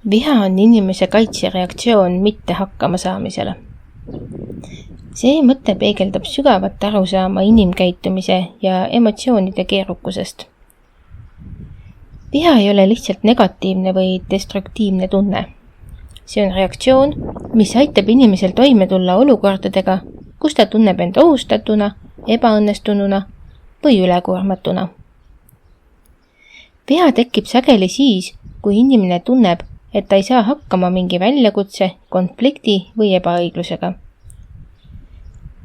Viha on inimese kaitsereaktsioon mitte hakkama saamisele. See mõte peegeldab sügavat arusaama inimkäitumise ja emotsioonide keerukusest. Viha ei ole lihtsalt negatiivne või destruktiivne tunne. See on reaktsioon, mis aitab inimesel toime tulla olukordadega, kus ta tunneb end ohustatuna, ebaõnnestununa või ülekoormatuna. Viha tekib sageli siis, kui inimene tunneb, et ta ei saa hakkama mingi väljakutse, konflikti või ebaõiglusega.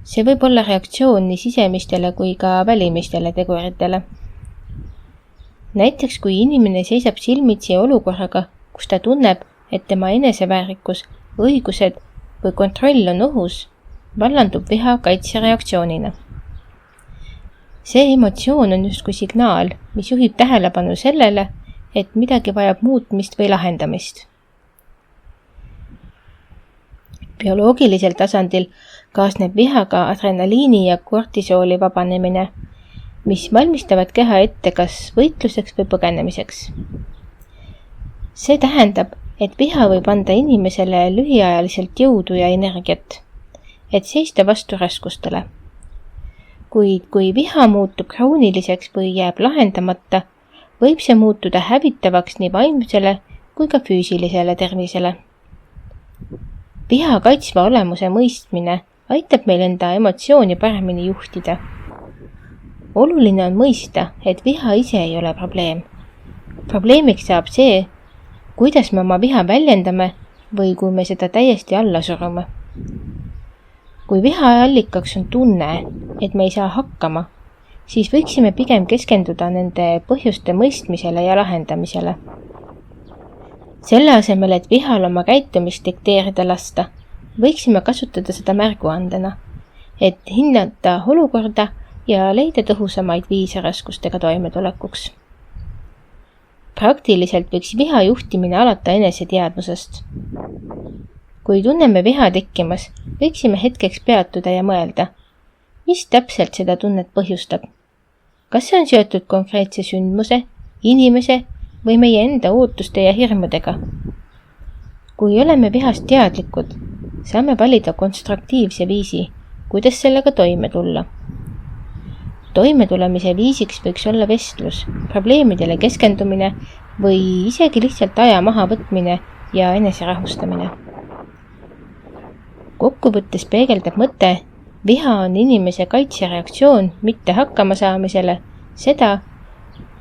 See võib olla reaktsioon nii sisemistele kui ka välimistele teguritele. Näiteks kui inimene seisab silmitsi olukorraga, kus ta tunneb, et tema eneseväärikus, õigused või kontroll on ohus, vallandub viha kaitsereaktsioonina. See emotsioon on justkui signaal, mis juhib tähelepanu sellele, et midagi vajab muutmist või lahendamist. Bioloogilisel tasandil kaasneb vihaga adrenaliini ja kortisooli vabanemine, mis valmistavad keha ette kas võitluseks või põgenemiseks. See tähendab, et viha võib anda inimesele lühiajaliselt jõudu ja energiat, et seista vastu raskustele. Kuid kui viha muutub krooniliseks või jääb lahendamata, võib see muutuda hävitavaks nii vaimsele kui ka füüsilisele tervisele. Viha kaitsva olemuse mõistmine aitab meil enda emotsiooni paremini juhtida. Oluline on mõista, et viha ise ei ole probleem. Probleemiks saab see, kuidas me oma viha väljendame või kui me seda täiesti alla surume. Kui viha allikaks on tunne, et me ei saa hakkama, siis võiksime pigem keskenduda nende põhjuste mõistmisele ja lahendamisele. Selle asemel, et vihal oma käitumist dikteerida lasta, võiksime kasutada seda märguandena, et hinnata olukorda ja leida tõhusamaid viise raskustega toimetulekuks. Praktiliselt võiks viha juhtimine alata eneseteadvusest. Kui tunneme viha tekkimas, võiksime hetkeks peatuda ja mõelda, mis täpselt seda tunnet põhjustab. Kas see on seotud konkreetse sündmuse, inimese või meie enda ootuste ja hirmudega? Kui oleme vihast teadlikud, saame valida konstruktiivse viisi, kuidas sellega toime tulla. Toimetulemise viisiks võiks olla vestlus, probleemidele keskendumine või isegi lihtsalt aja maha võtmine ja eneserahustamine. Kokkuvõttes peegeldab mõte, viha on inimese kaitsereaktsioon mitte hakkama saamisele, seda,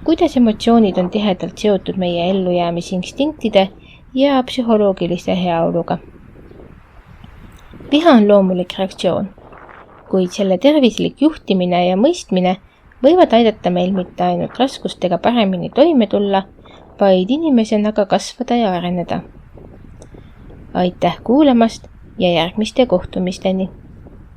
kuidas emotsioonid on tihedalt seotud meie ellujäämisinstinktide ja psühholoogilise heaoluga. Viha on loomulik reaktsioon, kuid selle tervislik juhtimine ja mõistmine võivad aidata meil mitte ainult raskustega paremini toime tulla, vaid inimesena ka kasvada ja areneda. Aitäh kuulamast ja järgmiste kohtumisteni!